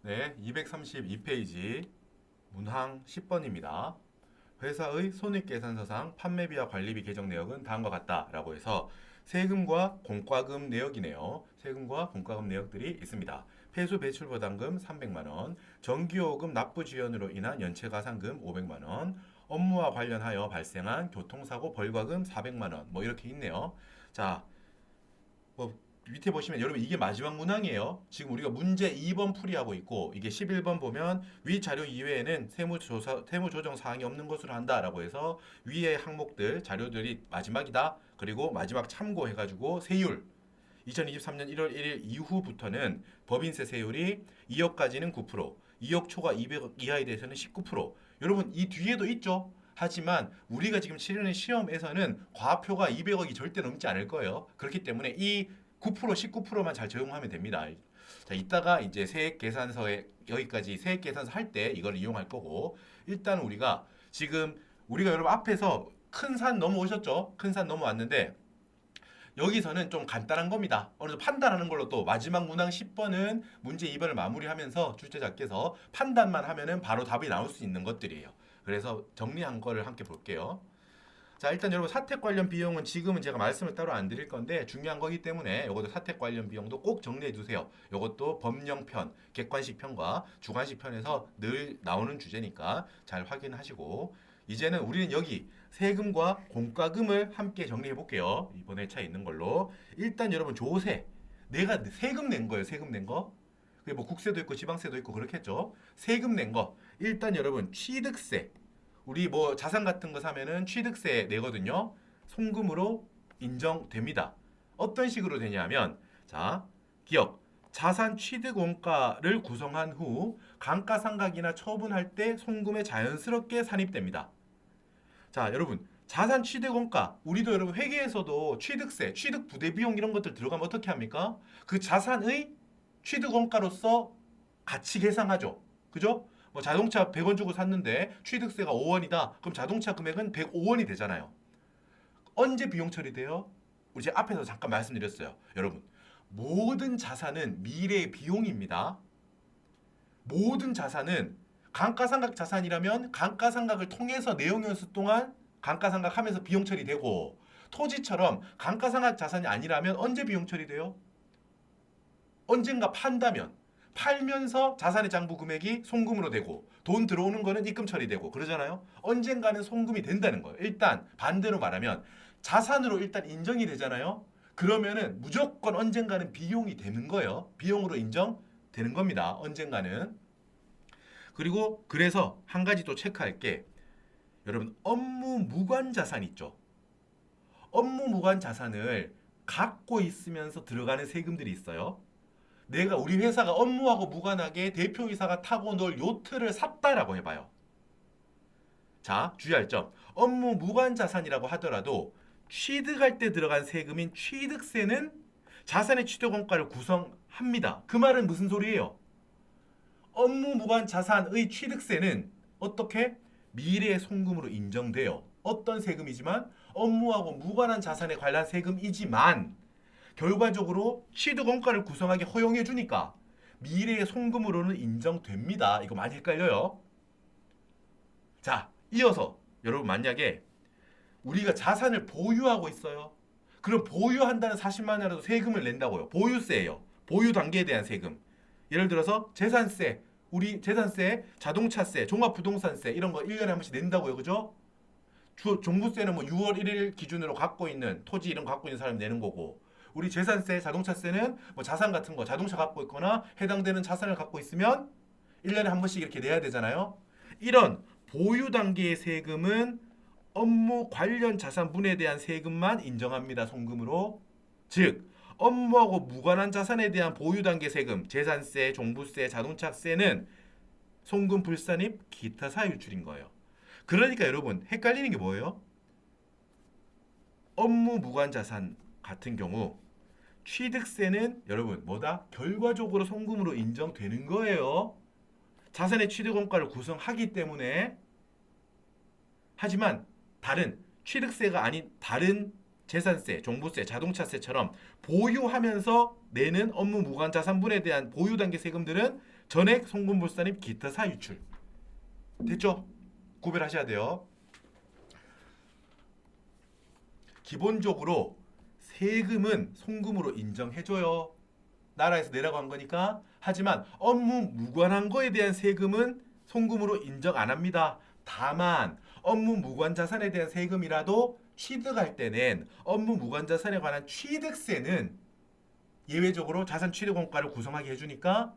네, 232페이지 문항 10번입니다. 회사의 손익계산서상 판매비와 관리비 계정 내역은 다음과 같다라고 해서 세금과 공과금 내역이네요. 세금과 공과금 내역들이 있습니다. 폐수 배출 부담금 300만 원, 전기요금 납부 지연으로 인한 연체 가산금 500만 원, 업무와 관련하여 발생한 교통사고 벌과금 400만 원. 뭐 이렇게 있네요. 자, 뭐 밑에 보시면 여러분 이게 마지막 문항이에요. 지금 우리가 문제 2번 풀이하고 있고 이게 11번 보면 위 자료 이외에는 세무조정 사항이 없는 것으로 한다라고 해서 위의 항목들 자료들이 마지막이다. 그리고 마지막 참고해가지고 세율 2023년 1월 1일 이후부터는 법인세 세율이 2억까지는 9%, 2억 초과 200억 이하에 대해서는 19%. 여러분 이 뒤에도 있죠. 하지만 우리가 지금 치르는 시험에서는 과표가 200억이 절대 넘지 않을 거예요. 그렇기 때문에 이 9%, 19%만 잘 적용하면 됩니다. 자, 이따가 이제 세액 계산서에 여기까지 세액 계산서 할 때 이걸 이용할 거고 일단 우리가 지금 우리가 여러분 앞에서 큰 산 넘어오셨죠? 큰 산 넘어왔는데 여기서는 좀 간단한 겁니다. 어느 정도 판단하는 걸로 또 마지막 문항 10번은 문제 2번을 마무리하면서 출제자께서 판단만 하면은 바로 답이 나올 수 있는 것들이에요. 그래서 정리한 거를 함께 볼게요. 자, 일단 여러분 사택 관련 비용은 지금은 제가 말씀을 따로 안 드릴 건데 중요한 거기 때문에 이것도 사택 관련 비용도 꼭 정리해 두세요. 이것도 법령편, 객관식 편과 주관식 편에서 늘 나오는 주제니까 잘 확인하시고 이제는 우리는 여기 세금과 공과금을 함께 정리해 볼게요. 이번에 차에 있는 걸로. 일단 여러분 조세. 내가 세금 낸 거예요. 세금 낸 거. 그게 뭐 국세도 있고 지방세도 있고 그렇겠죠. 세금 낸 거. 일단 여러분 취득세. 우리 뭐 자산 같은 거 사면은 취득세 내거든요. 송금으로 인정됩니다. 어떤 식으로 되냐면 자, 기억. 자산 취득 원가를 구성한 후 감가상각이나 처분할 때 송금에 자연스럽게 산입됩니다. 자, 여러분. 자산 취득 원가. 우리도 여러분 회계에서도 취득세, 취득 부대 비용 이런 것들 들어가면 어떻게 합니까? 그 자산의 취득 원가로서 같이 계상하죠. 그죠? 뭐 자동차 100원 주고 샀는데 취득세가 5원이다. 그럼 자동차 금액은 105원이 되잖아요. 언제 비용 처리돼요? 우리 제가 앞에서 잠깐 말씀드렸어요. 여러분, 모든 자산은 미래의 비용입니다. 모든 자산은 감가상각 자산이라면 감가상각을 통해서 내용연수 동안 감가상각하면서 비용 처리되고 토지처럼 감가상각 자산이 아니라면 언제 비용 처리돼요? 언젠가 판다면 팔면서 자산의 장부 금액이 송금으로 되고 돈 들어오는 거는 입금 처리되고 그러잖아요. 언젠가는 송금이 된다는 거예요. 일단 반대로 말하면 자산으로 일단 인정이 되잖아요. 그러면은 무조건 언젠가는 비용이 되는 거예요. 비용으로 인정되는 겁니다. 언젠가는. 그리고 그래서 한 가지 또 체크할 게 여러분 업무 무관 자산 있죠. 업무 무관 자산을 갖고 있으면서 들어가는 세금들이 있어요. 내가 우리 회사가 업무하고 무관하게 대표이사가 타고 놀 요트를 샀다라고 해봐요. 자, 주의할 점. 업무 무관 자산이라고 하더라도 취득할 때 들어간 세금인 취득세는 자산의 취득 원가를 구성합니다. 그 말은 무슨 소리예요? 업무 무관 자산의 취득세는 어떻게? 미래의 송금으로 인정돼요. 어떤 세금이지만 업무하고 무관한 자산에 관한 세금이지만 결과적으로 취득 원가를 구성하게 허용해 주니까 미래의 송금으로는 인정됩니다. 이거 많이 헷갈려요. 자, 이어서 여러분 만약에 우리가 자산을 보유하고 있어요. 그럼 보유한다는 사실만 이라도 세금을 낸다고요. 보유세예요. 보유 단계에 대한 세금. 예를 들어서 재산세, 우리 재산세, 자동차세, 종합부동산세 이런 거 1년에 한 번씩 낸다고요. 그죠? 종부세는 뭐 6월 1일 기준으로 갖고 있는 토지 이런 거 갖고 있는 사람이 내는 거고 우리 재산세, 자동차세는 뭐 자산 같은 거 자동차 갖고 있거나 해당되는 자산을 갖고 있으면 1년에 한 번씩 이렇게 내야 되잖아요. 이런 보유 단계의 세금은 업무 관련 자산분에 대한 세금만 인정합니다. 송금으로. 즉 업무하고 무관한 자산에 대한 보유 단계 세금, 재산세, 종부세, 자동차세는 송금 불산입 기타 사유 유출인 거예요. 그러니까 여러분 헷갈리는 게 뭐예요? 업무 무관 자산 같은 경우 취득세는 여러분 뭐다? 결과적으로 송금으로 인정되는 거예요. 자산의 취득 원가를 구성하기 때문에 하지만 다른 취득세가 아닌 다른 재산세, 종부세, 자동차세처럼 보유하면서 내는 업무 무관 자산분에 대한 보유 단계 세금들은 전액 송금불산입 기타 사유출. 됐죠? 구별하셔야 돼요. 기본적으로 세금은 송금으로 인정해줘요. 나라에서 내라고 한 거니까. 하지만 업무 무관한 거에 대한 세금은 송금으로 인정 안 합니다. 다만 업무 무관 자산에 대한 세금이라도 취득할 때는 업무 무관 자산에 관한 취득세는 예외적으로 자산 취득 원가를 구성하게 해주니까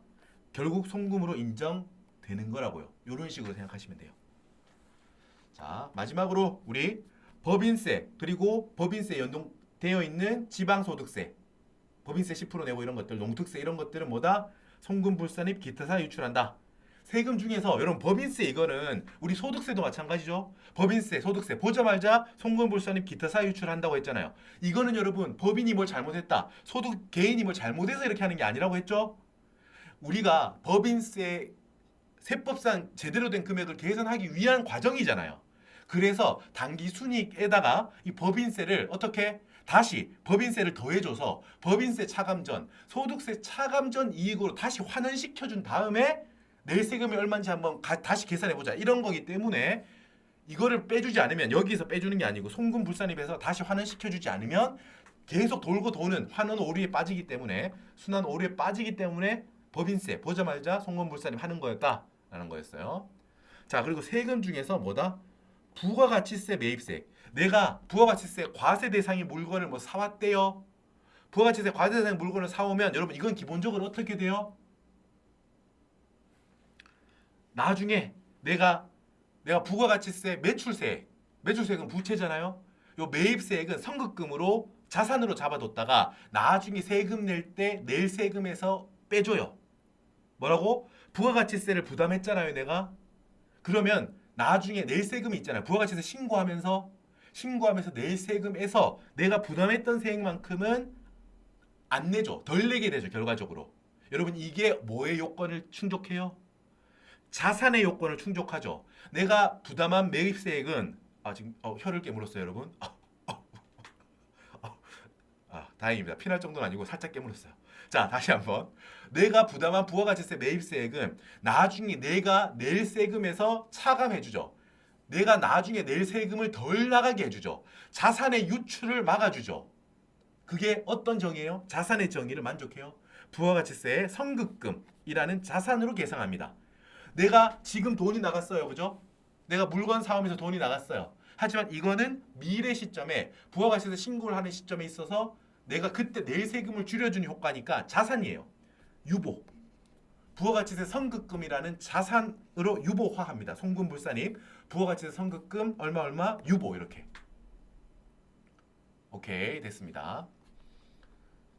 결국 송금으로 인정되는 거라고요. 이런 식으로 생각하시면 돼요. 자, 마지막으로 우리 법인세 그리고 법인세 연동되어 있는 지방소득세, 법인세 10% 내고 이런 것들, 농특세 이런 것들은 뭐다? 송금불산입 기타사 유출한다. 세금 중에서 여러분 법인세 이거는 우리 소득세도 마찬가지죠. 법인세, 소득세 보자마자 송금불산입 기타사 유출한다고 했잖아요. 이거는 여러분 법인이 뭘 잘못했다, 소득 개인이 뭘 잘못해서 이렇게 하는 게 아니라고 했죠. 우리가 법인세 세법상 제대로 된 금액을 계산하기 위한 과정이잖아요. 그래서 단기 순이익에다가 이 법인세를 어떻게 다시 법인세를 더해줘서 법인세 차감전, 소득세 차감전 이익으로 다시 환원시켜준 다음에 낼 세금이 얼마인지 한번 다시 계산해보자 이런 거기 때문에 이거를 빼주지 않으면, 여기서 빼주는 게 아니고 송금불산입에서 다시 환원시켜주지 않으면 계속 돌고 도는 환원 오류에 빠지기 때문에, 순환 오류에 빠지기 때문에 법인세 보자마자 송금불산입 하는 거였다라는 거였어요. 자, 그리고 세금 중에서 뭐다? 부가가치세 매입세. 내가 부가가치세 과세 대상의 물건을 뭐 사왔대요. 부가가치세 과세 대상의 물건을 사오면 여러분 이건 기본적으로 어떻게 돼요? 나중에 내가 부가가치세 매출세액은 부채잖아요. 요 매입세액은 선급금으로 자산으로 잡아뒀다가 나중에 세금 낼 때 낼 세금에서 빼줘요. 뭐라고? 부가가치세를 부담했잖아요, 내가. 그러면 나중에 낼 세금이 있잖아요. 부가가치세 신고하면서 낼 세금에서 내가 부담했던 세액만큼은 안 내줘. 덜 내게 되죠, 결과적으로. 여러분 이게 뭐의 요건을 충족해요? 자산의 요건을 충족하죠. 내가 부담한 매입세액은 지금 혀를 깨물었어요, 여러분. 다행입니다. 피날 정도는 아니고 살짝 깨물었어요. 자, 다시 한번. 내가 부담한 부가가치세 매입세액은 나중에 내가 낼 세금에서 차감해주죠. 내가 나중에 낼 세금을 덜 나가게 해주죠. 자산의 유출을 막아주죠. 그게 어떤 정의예요? 자산의 정의를 만족해요. 부가가치세의 선급금이라는 자산으로 계상합니다. 내가 지금 돈이 나갔어요. 그죠? 내가 물건 사오면서 돈이 나갔어요. 하지만 이거는 미래 시점에 부가가치세 신고를 하는 시점에 있어서 내가 그때 낼 세금을 줄여주는 효과니까 자산이에요. 유보. 부가가치세 선급금이라는 자산으로 유보화합니다. 송금불산입 부가가치세 선급금 얼마 유보 이렇게. 오케이, 됐습니다.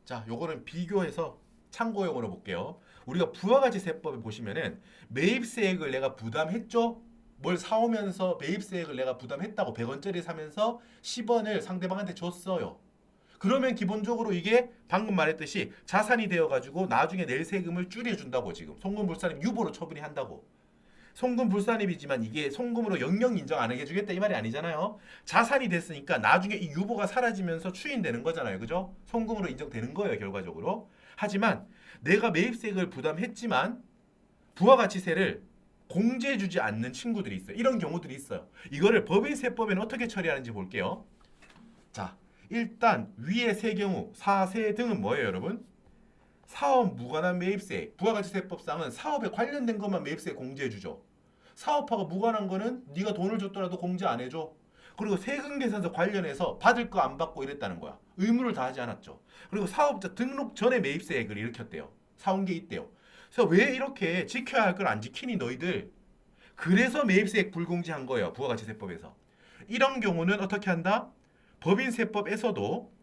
자, 요거는 비교해서 참고용으로 볼게요. 우리가 부가가치세법에 보시면은 매입세액을 내가 부담했죠? 뭘 사오면서 매입세액을 내가 부담했다고 100원짜리 사면서 10원을 상대방한테 줬어요. 그러면 기본적으로 이게 방금 말했듯이 자산이 되어가지고 나중에 낼 세금을 줄여준다고. 지금 송금불산입 유보로 처분이 한다고. 송금불산입이지만 이게 송금으로 영영 인정 안 해주겠다 이 말이 아니잖아요. 자산이 됐으니까 나중에 이 유보가 사라지면서 추인되는 거잖아요. 그죠? 송금으로 인정되는 거예요, 결과적으로. 하지만 내가 매입세액을 부담했지만 부가가치세를 공제해주지 않는 친구들이 있어요. 이런 경우들이 있어요. 이거를 법인세법에는 어떻게 처리하는지 볼게요. 자, 일단 위에 세 경우, 사세 등은 뭐예요, 여러분? 사업 무관한 매입세. 부가가치세법상은 사업에 관련된 것만 매입세 공제해주죠. 사업하고 무관한 거는 네가 돈을 줬더라도 공제 안 해줘. 그리고 세금계산서 관련해서 받을 거 안 받고 이랬다는 거야. 의무를 다하지 않았죠. 그리고 사업자 등록 전에 매입세액을 일으켰대요. 사온 게 있대요. 그래서 왜 이렇게 지켜야 할 걸 안 지키니 너희들? 그래서 매입세액 불공제한 거예요, 부가가치세법에서. 이런 경우는 어떻게 한다? 법인세법에서도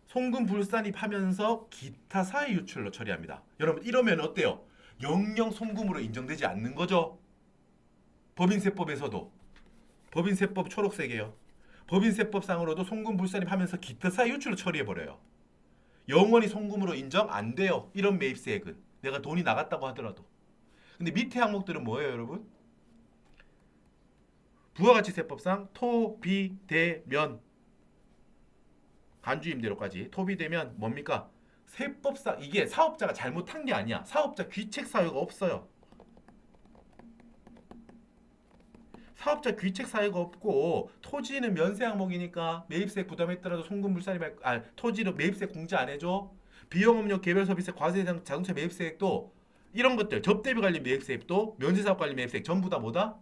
송금불산입하면서 기타 사의 유출로 처리합니다. 여러분 이러면 어때요? 영영 송금으로 인정되지 않는 거죠. 법인세법에서도. 법인세법 초록색이에요. 법인세법상으로도 송금불산입하면서 기타 사의 유출로 처리해버려요. 영원히 송금으로 인정 안 돼요. 이런 매입세액은. 내가 돈이 나갔다고 하더라도. 근데 밑에 항목들은 뭐예요, 여러분? 부가가치세법상 토, 비, 대, 면 간주임대료까지 토비되면 뭡니까? 세법상 이게 사업자가 잘못한 게 아니야. 사업자 귀책 사유가 없어요. 사업자 귀책 사유가 없고 토지는 면세 항목이니까 매입세 부담했더라도 송금불산이 토지로 매입세 공제 안 해줘. 비용업료 개별 소비세 과세대상 자동차 매입세액도 이런 것들 접대비 관리 매입세액도 면세사업 관리 매입세액 전부 다 뭐다?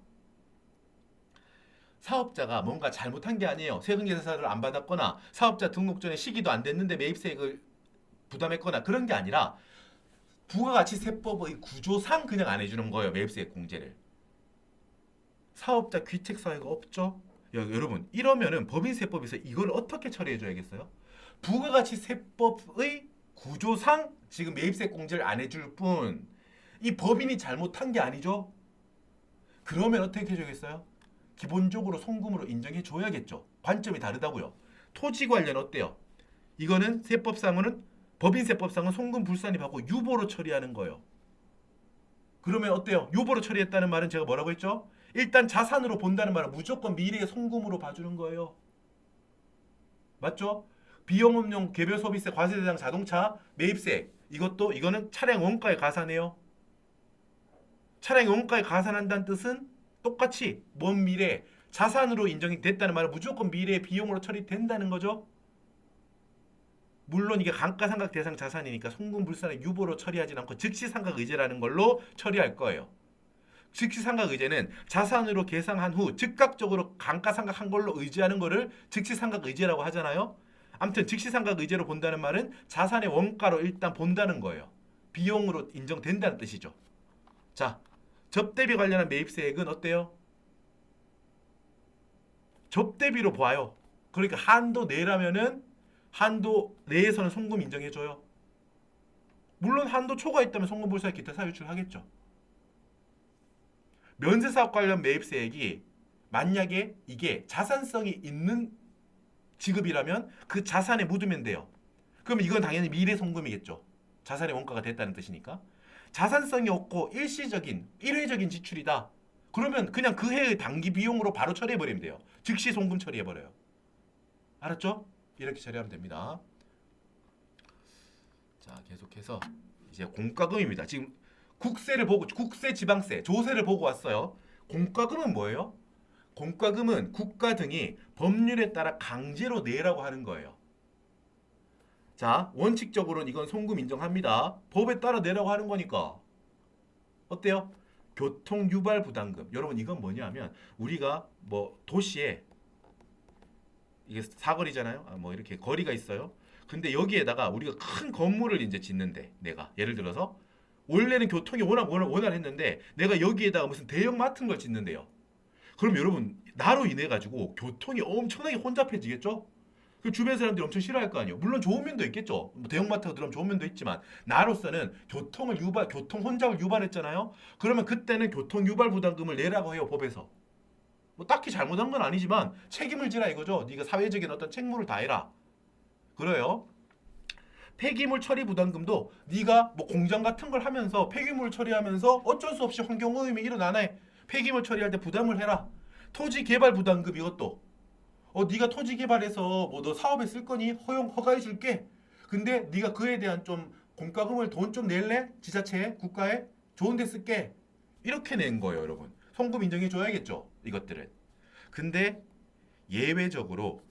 사업자가 뭔가 잘못한 게 아니에요. 세금계산서를 안 받았거나 사업자 등록 전에 시기도 안 됐는데 매입세액을 부담했거나 그런 게 아니라 부가가치세법의 구조상 그냥 안 해주는 거예요. 매입세액 공제를. 사업자 귀책 사유가 없죠. 여러분 이러면은 법인세법에서 이걸 어떻게 처리해줘야겠어요? 부가가치세법의 구조상 지금 매입세 공제를 안 해줄 뿐 이 법인이 잘못한 게 아니죠. 그러면 어떻게 해줘야겠어요? 기본적으로 송금으로 인정해줘야겠죠. 관점이 다르다고요. 토지 관련 어때요? 이거는 세법상은 법인세법상은 송금 불산입하고 유보로 처리하는 거예요. 그러면 어때요? 유보로 처리했다는 말은 제가 뭐라고 했죠? 일단 자산으로 본다는 말은 무조건 미래의 송금으로 봐주는 거예요. 맞죠? 비용업용 개별 소비세 과세대상 자동차 매입세 이거는 차량 원가에 가산해요. 차량 원가에 가산한다는 뜻은 똑같이 먼 미래 자산으로 인정이 됐다는 말은 무조건 미래의 비용으로 처리된다는 거죠. 물론 이게 감가상각 대상 자산이니까 송금불산의 유보로 처리하지 않고 즉시상각의제라는 걸로 처리할 거예요. 즉시상각의제는 자산으로 계상한 후 즉각적으로 감가상각한 걸로 의지하는 거를 즉시상각의제라고 하잖아요. 아무튼 즉시상각의제로 본다는 말은 자산의 원가로 일단 본다는 거예요. 비용으로 인정된다는 뜻이죠. 자, 접대비 관련한 매입세액은 어때요? 접대비로 봐요. 그러니까 한도 내라면은 한도 내에서는 송금 인정해줘요. 물론 한도 초과 있다면 송금불사에 기타 사유 유출하겠죠. 면세사업 관련 매입세액이 만약에 이게 자산성이 있는 지급이라면 그 자산에 묻으면 돼요. 그럼 이건 당연히 미래 송금이겠죠. 자산의 원가가 됐다는 뜻이니까. 자산성이 없고 일시적인 일회적인 지출이다. 그러면 그냥 그 해의 단기 비용으로 바로 처리해버리면 돼요. 즉시 송금 처리해버려요. 알았죠? 이렇게 처리하면 됩니다. 자, 계속해서 이제 공과금입니다. 지금 국세를 보고 국세, 지방세, 조세를 보고 왔어요. 공과금은 뭐예요? 공과금은 국가 등이 법률에 따라 강제로 내라고 하는 거예요. 자, 원칙적으로는 이건 송금 인정합니다. 법에 따라 내라고 하는 거니까. 어때요? 교통 유발 부담금. 여러분 이건 뭐냐면 우리가 뭐 도시에 이게 사거리잖아요. 뭐 이렇게 거리가 있어요. 근데 여기에다가 우리가 큰 건물을 이제 짓는데 내가 예를 들어서 원래는 교통이 워낙 원활했는데 내가 여기에다가 무슨 대형 마트 걸 짓는데요. 그럼 여러분 나로 인해 가지고 교통이 엄청나게 혼잡해지겠죠? 그 주변 사람들이 엄청 싫어할 거 아니에요. 물론 좋은 면도 있겠죠. 뭐 대형마트가 들어오면 좋은 면도 있지만 나로서는 교통 혼잡을 유발했잖아요. 그러면 그때는 교통 유발 부담금을 내라고 해요, 법에서. 뭐 딱히 잘못한 건 아니지만 책임을 지라 이거죠. 네가 사회적인 어떤 책무를 다해라. 그래요. 폐기물 처리 부담금도 네가 뭐 공장 같은 걸 하면서 폐기물 처리하면서 어쩔 수 없이 환경오염이 일어나네. 폐기물 처리할 때 부담을 해라. 토지 개발 부담금 이것도 네가 토지 개발해서 뭐 너 사업에 쓸 거니 허가해 줄게. 근데 네가 그에 대한 좀 공과금을 돈 좀 낼래? 지자체에 국가에 좋은 데 쓸게. 이렇게 낸 거예요, 여러분. 송금 인정해 줘야겠죠, 이것들은. 근데 예외적으로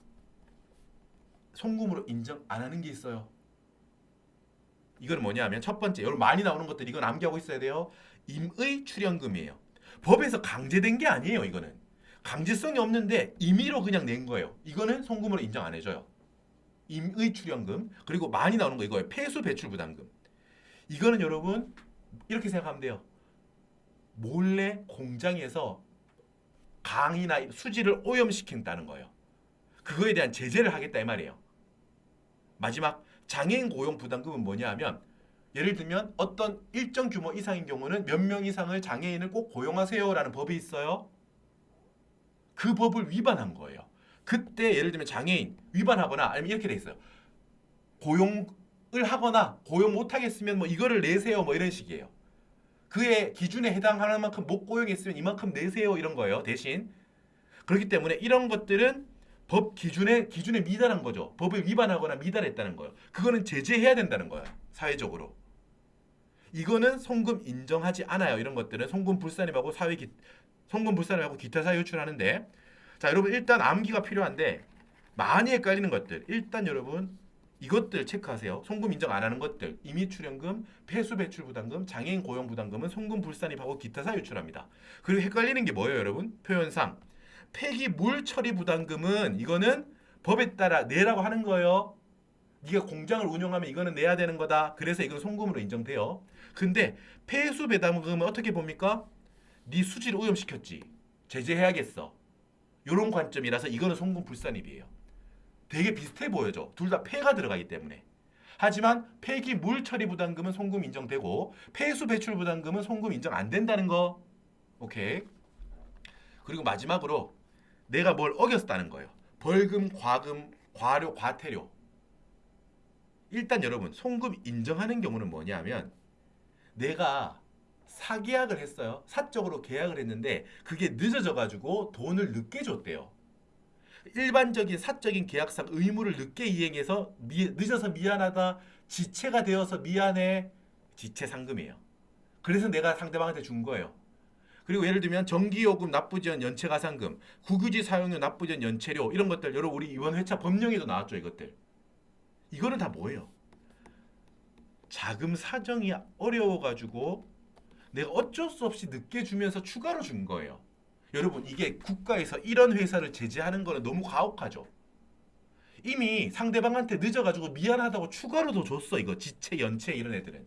송금으로 인정 안 하는 게 있어요. 이건 뭐냐면 첫 번째, 여러분 많이 나오는 것들 이건 암기하고 있어야 돼요. 임의 출연금이에요. 법에서 강제된 게 아니에요, 이거는. 강제성이 없는데 임의로 그냥 낸 거예요. 이거는 송금으로 인정 안 해줘요. 임의 출연금. 그리고 많이 나오는 거 이거예요. 폐수 배출 부담금. 이거는 여러분 이렇게 생각하면 돼요. 몰래 공장에서 강이나 수지를 오염시킨다는 거예요. 그거에 대한 제재를 하겠다 이 말이에요. 마지막 장애인 고용 부담금은 뭐냐 하면 예를 들면 어떤 일정 규모 이상인 경우는 몇 명 이상을 장애인을 꼭 고용하세요라는 법이 있어요. 그 법을 위반한 거예요. 그때 예를 들면 장애인 위반하거나 아니면 이렇게 돼 있어요. 고용을 하거나 고용 못하겠으면 뭐 이거를 내세요 뭐 이런 식이에요. 그의 기준에 해당하는 만큼 못 고용했으면 이만큼 내세요 이런 거예요. 대신 그렇기 때문에 이런 것들은 법 기준에 미달한 거죠. 법을 위반하거나 미달했다는 거예요. 그거는 제재해야 된다는 거예요. 사회적으로. 이거는 송금 인정하지 않아요. 이런 것들은 송금 불산입하고 송금 불산입하고 기타 사유 유출하는데, 자 여러분 일단 암기가 필요한데 많이 헷갈리는 것들 일단 여러분 이것들 체크하세요. 송금 인정 안 하는 것들 임의 출연금, 폐수 배출 부담금, 장애인 고용 부담금은 송금 불산입하고 기타 사유 유출합니다. 그리고 헷갈리는 게 뭐예요, 여러분? 표현상 폐기물 처리 부담금은 이거는 법에 따라 내라고 하는 거예요. 네가 공장을 운영하면 이거는 내야 되는 거다. 그래서 이건 송금으로 인정돼요. 근데 폐수 배당금은 어떻게 봅니까? 네 수지를 오염시켰지. 제재해야겠어. 이런 관점이라서 이거는 송금 불산입이에요. 되게 비슷해 보여져. 둘 다 폐가 들어가기 때문에. 하지만 폐기물 처리 부담금은 송금 인정되고 폐수 배출 부담금은 송금 인정 안 된다는 거. 오케이. 그리고 마지막으로 내가 뭘 어겼다는 거예요. 벌금, 과금, 과료, 과태료. 일단 여러분 송금 인정하는 경우는 뭐냐면 내가 사계약을 했어요. 사적으로 계약을 했는데 그게 늦어져 가지고 돈을 늦게 줬대요. 일반적인 사적인 계약상 의무를 늦게 이행해서 늦어서 미안하다, 지체가 되어서 미안해, 지체 상금이에요. 그래서 내가 상대방한테 준 거예요. 그리고 예를 들면 전기요금 납부지연 연체가상금, 국유지 사용료 납부지연 연체료 이런 것들 여러분 우리 이번 회차 법령에도 나왔죠. 이것들. 이거는 다 뭐예요? 자금 사정이 어려워가지고 내가 어쩔 수 없이 늦게 주면서 추가로 준 거예요. 여러분 이게 국가에서 이런 회사를 제재하는 거는 너무 가혹하죠. 이미 상대방한테 늦어가지고 미안하다고 추가로 더 줬어. 이거 지체, 연체 이런 애들은.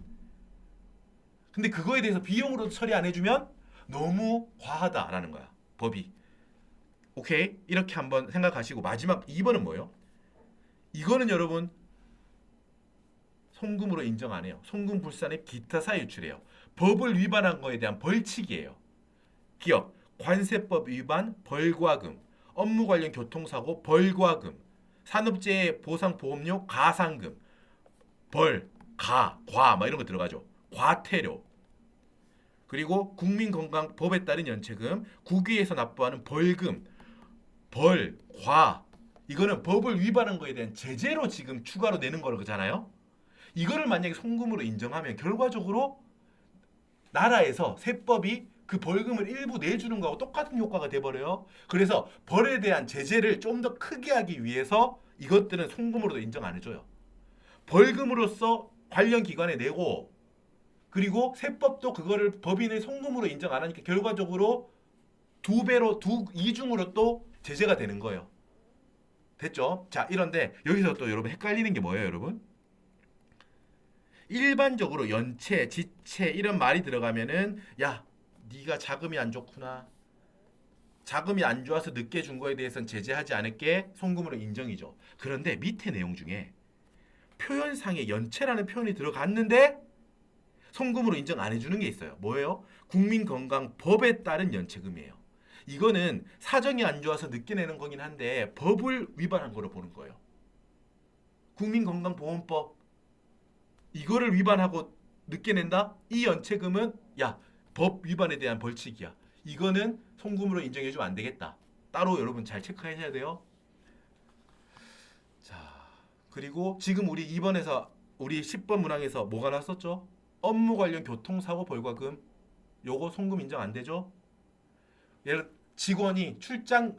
근데 그거에 대해서 비용으로 처리 안 해주면 너무 과하다라는 거야. 법이. 오케이? 이렇게 한번 생각하시고 마지막 2번은 뭐예요? 이거는 여러분 송금으로 인정 안 해요. 송금 불산의 기타 사유 유출이에요. 법을 위반한 거에 대한 벌칙이에요. 기억, 관세법 위반 벌과금, 업무 관련 교통사고 벌과금, 산업재해 보상 보험료 가상금, 벌, 과 막 이런 거 들어가죠. 과태료. 그리고 국민건강 법에 따른 연체금, 국유에서 납부하는 벌금, 벌, 과 이거는 법을 위반한 거에 대한 제재로 지금 추가로 내는 거잖아요. 이거를 만약에 송금으로 인정하면 결과적으로 나라에서 세법이 그 벌금을 일부 내주는 거하고 똑같은 효과가 돼버려요. 그래서 벌에 대한 제재를 좀 더 크게 하기 위해서 이것들은 송금으로도 인정 안 해줘요. 벌금으로서 관련 기관에 내고 그리고 세법도 그거를 법인의 송금으로 인정 안 하니까 결과적으로 두 배로 이중으로 또 제재가 되는 거예요. 됐죠? 자 이런데 여기서 또 여러분 헷갈리는 게 뭐예요, 여러분? 일반적으로 연체, 지체 이런 말이 들어가면은 야, 네가 자금이 안 좋구나. 자금이 안 좋아서 늦게 준 거에 대해서는 제재하지 않을게. 송금으로 인정이죠. 그런데 밑에 내용 중에 표현상에 연체라는 표현이 들어갔는데 송금으로 인정 안 해주는 게 있어요. 뭐예요? 국민건강법에 따른 연체금이에요. 이거는 사정이 안 좋아서 늦게 내는 거긴 한데 법을 위반한 거로 보는 거예요. 국민건강보험법 이거를 위반하고 늦게 낸다? 이 연체금은 야, 법 위반에 대한 벌칙이야. 이거는 송금으로 인정해주면 안 되겠다. 따로 여러분 잘 체크하셔야 돼요. 자, 그리고 지금 우리 2번에서 우리 10번 문항에서 뭐가 나왔었죠? 업무 관련 교통사고 벌과금. 요거 송금 인정 안 되죠? 예를 직원이 출장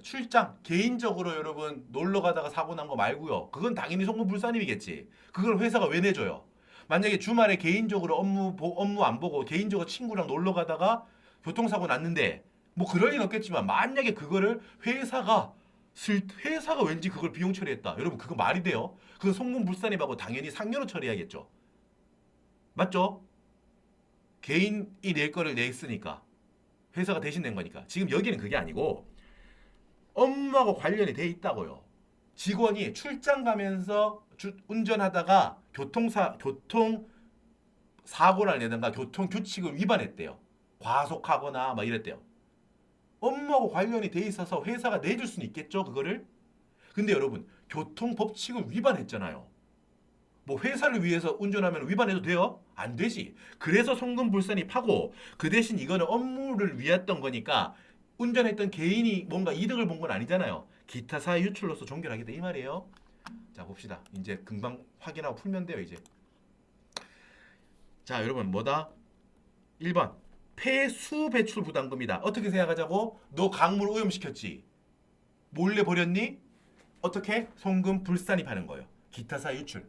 개인적으로 여러분 놀러 가다가 사고 난 거 말고요. 그건 당연히 송금 불산입이겠지. 그걸 회사가 왜 내줘요? 만약에 주말에 개인적으로 업무 안 보고 개인적으로 친구랑 놀러 가다가 교통사고 났는데 뭐 그럴 리는 없겠지만 만약에 그거를 회사가 왠지 그걸 비용 처리했다. 여러분 그거 말이 돼요? 그건 송금 불산입하고 당연히 상여로 처리해야겠죠. 맞죠? 개인이 낼 거를 냈으니까 회사가 대신 낸 거니까. 지금 여기는 그게 아니고 업무하고 관련이 돼 있다고요. 직원이 출장 가면서 운전하다가 교통 사고를 내든가 교통 규칙을 위반했대요. 과속하거나 막 이랬대요. 업무하고 관련이 돼 있어서 회사가 내줄 수는 있겠죠, 그거를. 근데 여러분 교통 법칙을 위반했잖아요. 뭐 회사를 위해서 운전하면 위반해도 돼요? 안 되지. 그래서 송금 불산입하고 그 대신 이거는 업무를 위했던 거니까 운전했던 개인이 뭔가 이득을 본 건 아니잖아요. 기타 사의 유출로서 종결하겠다 이 말이에요. 자 봅시다. 이제 금방 확인하고 풀면 돼요 이제. 자 여러분 뭐다? 1번 폐수 배출 부담금이다. 어떻게 생각하자고? 너 강물 오염시켰지? 몰래 버렸니? 어떻게? 송금 불산입하는 거예요. 기타사 유출.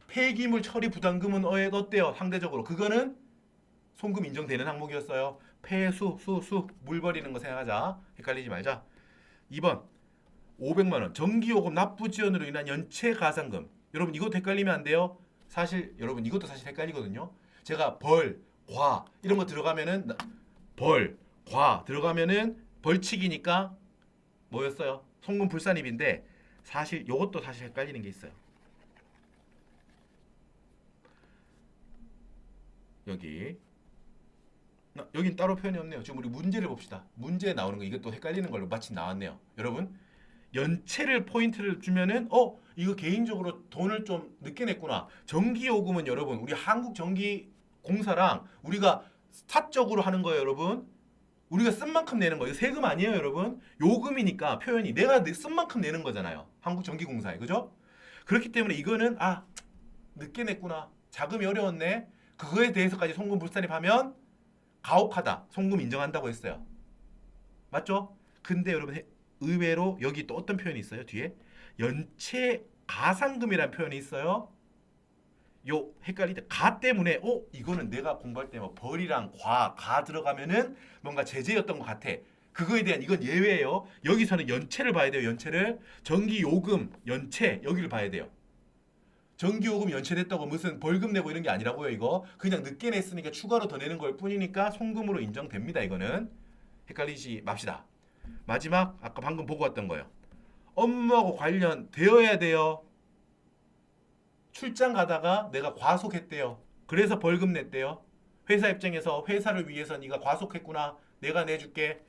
폐기물 처리 부담금은 어때요? 상대적으로 그거는 송금 인정되는 항목이었어요. 폐수, 물 버리는 거 생각하자. 헷갈리지 말자. 2번 500만 원 전기요금 납부 지연으로 인한 연체 가산금. 여러분 이것도 헷갈리면 안 돼요. 사실 여러분 이것도 사실 헷갈리거든요. 제가 벌, 과 이런 거 들어가면은 벌, 과 들어가면은 벌칙이니까 뭐였어요? 송금 불산입인데 사실 이것도 사실 헷갈리는 게 있어요. 여긴 따로 표현이 없네요. 지금 우리 문제를 봅시다. 문제에 나오는 거 이것도 헷갈리는 걸로 마침 나왔네요. 여러분 연체를 포인트를 주면은 이거 개인적으로 돈을 좀 늦게 냈구나. 전기요금은 여러분 우리 한국전기공사랑 우리가 사적으로 하는 거예요 여러분. 우리가 쓴 만큼 내는 거예요. 세금 아니에요 여러분. 요금이니까 표현이 내가 쓴 만큼 내는 거잖아요. 한국전기공사에 그죠? 그렇기 때문에 이거는 늦게 냈구나. 자금이 어려웠네. 그거에 대해서까지 송금 불산입하면 가혹하다. 송금 인정한다고 했어요. 맞죠? 근데 여러분 의외로 여기 또 어떤 표현이 있어요? 뒤에 연체 가산금이라는 표현이 있어요. 요 헷갈릴 때 가 때문에 이거는 내가 공부할 때 뭐 벌이랑 가 들어가면은 뭔가 제재였던 것 같아. 그거에 대한 이건 예외예요. 여기서는 연체를 봐야 돼요. 연체를 전기 요금 연체 여기를 봐야 돼요. 전기 요금 연체됐다고 무슨 벌금 내고 이런 게 아니라고요. 이거 그냥 늦게 냈으니까 추가로 더 내는 걸 뿐이니까 송금으로 인정됩니다. 이거는 헷갈리지 맙시다. 마지막 아까 방금 보고 왔던 거예요. 업무하고 관련되어야 돼요. 출장 가다가 내가 과속했대요. 그래서 벌금 냈대요. 회사 입장에서 회사를 위해서 네가 과속했구나. 내가 내줄게.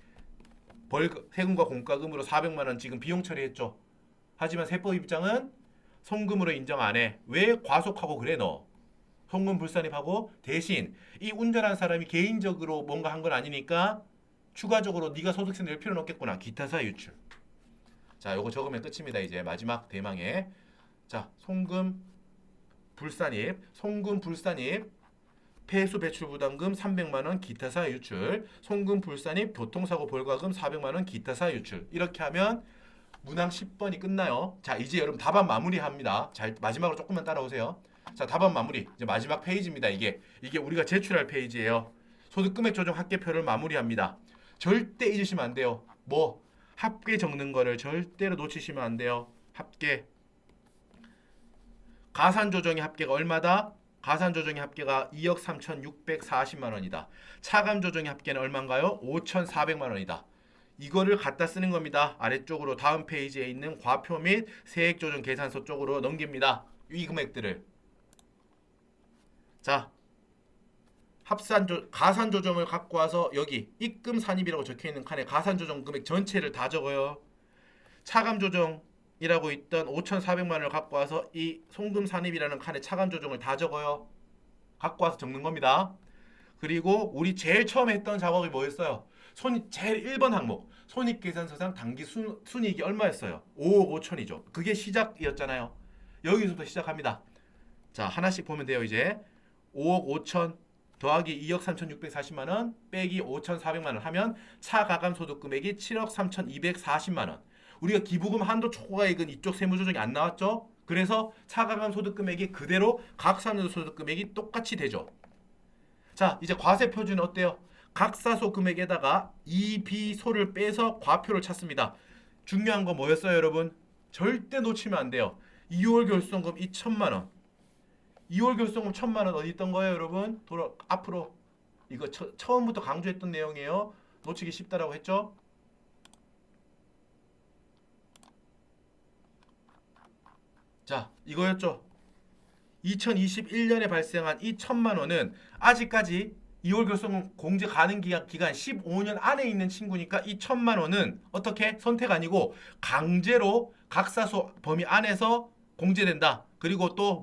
세금과 공과금으로 400만 원 지금 비용 처리했죠. 하지만 세법 입장은 송금으로 인정 안 해. 왜 과속하고 그래 너? 송금 불산입하고 대신 이 운전한 사람이 개인적으로 뭔가 한 건 아니니까 추가적으로 네가 소득세 낼 필요는 없겠구나. 기타사 유출. 자, 요거 적으면 끝입니다. 이제 마지막 대망의 송금 불산입, 폐수 배출 부담금 300만 원 기타사 유출, 송금 불산입, 교통사고 벌과금 400만 원 기타사 유출. 이렇게 하면 문항 10번이 끝나요. 자, 이제 여러분 답안 마무리합니다. 잘 마지막으로 조금만 따라오세요. 자, 답안 마무리. 이제 마지막 페이지입니다. 이게 우리가 제출할 페이지예요. 소득 금액 조정 합계표를 마무리합니다. 절대 잊으시면 안 돼요. 합계 적는 거를 절대로 놓치시면 안 돼요. 합계. 가산조정의 합계가 얼마다? 가산조정의 합계가 2억 3,640만 원이다. 차감조정의 합계는 얼마인가요? 5,400만 원이다. 이거를 갖다 쓰는 겁니다. 아래쪽으로 다음 페이지에 있는 과표 및 세액조정 계산서 쪽으로 넘깁니다. 이 금액들을. 자, 가산조정을 갖고 와서 여기 입금 산입이라고 적혀있는 칸에 가산조정 금액 전체를 다 적어요. 차감조정이라고 있던 5,400만 원을 갖고 와서 이 송금 산입이라는 칸에 차감조정을 다 적어요. 갖고 와서 적는 겁니다. 그리고 우리 제일 처음에 했던 작업이 뭐였어요? 제일 1번 항목 손익계산서상 당기 순이익이 얼마였어요? 5억 5천이죠. 그게 시작이었잖아요. 여기서부터 시작합니다. 자, 하나씩 보면 돼요. 이제 5억 5천 더하기 2억 3,640만 원 빼기 5,400만 원 하면 차가감 소득 금액이 7억 3,240만 원. 우리가 기부금 한도 초과액은 이쪽 세무조정이 안 나왔죠? 그래서 차가감 소득 금액이 그대로 각사노 소득 금액이 똑같이 되죠. 자, 이제 과세 표준은 어때요? 각사소 금액에다가 이비소를 빼서 과표를 찾습니다. 중요한 거 뭐였어요, 여러분? 절대 놓치면 안 돼요. 2월 결손금 2천만 원. 2월 결손금 1,000만 원 어디 있던 거예요, 여러분? 앞으로 이거 처음부터 강조했던 내용이에요. 놓치기 쉽다라고 했죠? 자, 이거였죠. 2021년에 발생한 이 1,000만 원은 아직까지 2월 결손금 공제 가능 기간 15년 안에 있는 친구니까 이 1,000만 원은 어떻게? 선택 아니고 강제로 각사소 범위 안에서 공제된다. 그리고 또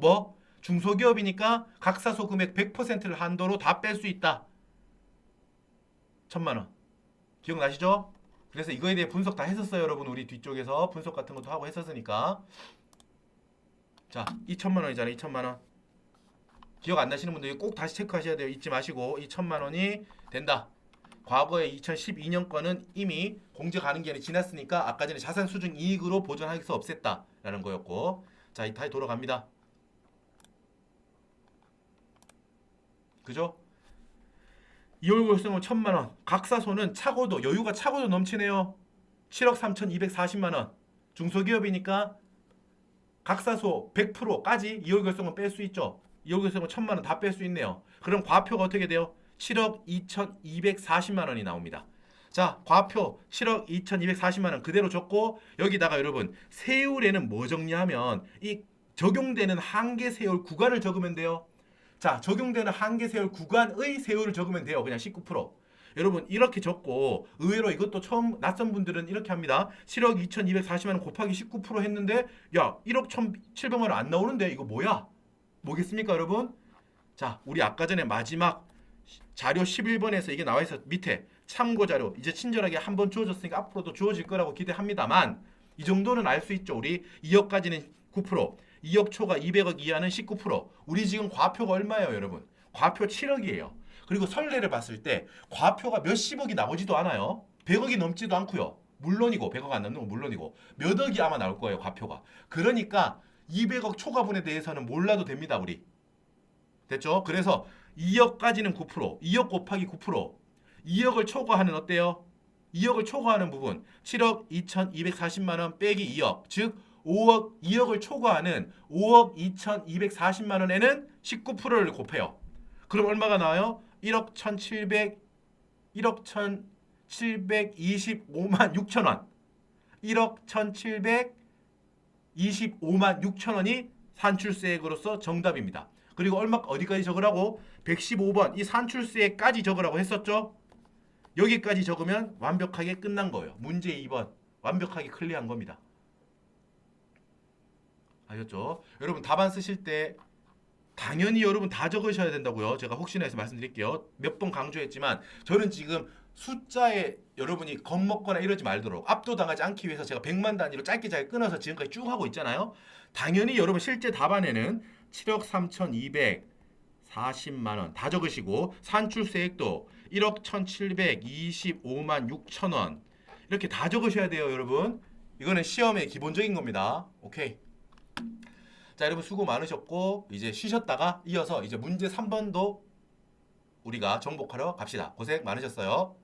중소기업이니까 각사소 금액 100%를 한도로 다 뺄 수 있다. 1,000만 원. 기억나시죠? 그래서 이거에 대해 분석 다 했었어요, 여러분. 우리 뒤쪽에서 분석 같은 것도 하고 했었으니까. 자, 2천만 원이잖아요. 2천만 원. 기억 안 나시는 분들 꼭 다시 체크하셔야 돼요. 잊지 마시고 2천만 원이 된다. 과거에 2012년 거는 이미 공제 가는 기한이 지났으니까 아까 전에 자산 수준 이익으로 보존해서 없앴다라는 거였고, 자, 다시 돌아갑니다. 그죠? 이월결성은 1,000만 원. 각사소는 차고도 여유가 차고도 넘치네요. 7억 3,240만 원. 중소기업이니까 각사소 100%까지 이월결성은 뺄 수 있죠. 이월결성은 1,000만 원 다 뺄 수 있네요. 그럼 과표가 어떻게 돼요? 7억 2,240만 원이 나옵니다. 자, 과표 7억 2,240만 원 그대로 적고, 여기다가 여러분 세율에는 뭐 정리하면 이 적용되는 한계 세율 구간을 적으면 돼요. 자, 적용되는 한계 세율 구간의 세율을 적으면 돼요. 그냥 19%. 여러분 이렇게 적고, 의외로 이것도 처음 낯선 분들은 이렇게 합니다. 7억 2,240만 원 곱하기 19% 했는데 야 1억 1,700만 원 안 나오는데 이거 뭐야? 뭐겠습니까 여러분? 자, 우리 아까 전에 마지막 자료 11번에서 이게 나와 있어. 밑에 참고 자료 이제 친절하게 한번 주어졌으니까 앞으로도 주어질 거라고 기대합니다만, 이 정도는 알 수 있죠. 우리 2억까지는 9%, 2억 초과 200억 이하는 19%. 우리 지금 과표가 얼마예요 여러분? 과표 7억이에요. 그리고 선례를 봤을 때 과표가 몇십억이 나오지도 않아요. 100억이 넘지도 않고요. 물론이고 100억 안 넘는 건 물론이고 몇 억이 아마 나올 거예요 과표가. 그러니까 200억 초과분에 대해서는 몰라도 됩니다 우리. 됐죠? 그래서 2억까지는 9%, 2억 곱하기 9%, 2억을 초과하는 어때요? 2억을 초과하는 부분 7억 2,240만 원 빼기 2억, 즉 5억 2억을 초과하는 5억 2,240만 원에는 19%를 곱해요. 그럼 얼마가 나와요? 1억 1,725만 6천 원. 1억 1,725만 6천 원이 산출세액으로서 정답입니다. 그리고 얼마 어디까지 적으라고? 115번 이 산출세액까지 적으라고 했었죠? 여기까지 적으면 완벽하게 끝난 거예요. 문제 2번 완벽하게 클리어한 겁니다. 아셨죠? 여러분 답안 쓰실 때 당연히 여러분 다 적으셔야 된다고요. 제가 혹시나 해서 말씀드릴게요. 몇 번 강조했지만 저는 지금 숫자에 여러분이 겁먹거나 이러지 말도록 압도당하지 않기 위해서 제가 100만 단위로 짧게 끊어서 지금까지 쭉 하고 있잖아요. 당연히 여러분 실제 답안에는 7억 3,240만 원 다 적으시고, 산출세액도 1억 1,725만 6천 원 이렇게 다 적으셔야 돼요 여러분. 이거는 시험의 기본적인 겁니다. 오케이. 자, 여러분 수고 많으셨고 이제 쉬셨다가 이어서 이제 문제 3번도 우리가 정복하러 갑시다. 고생 많으셨어요.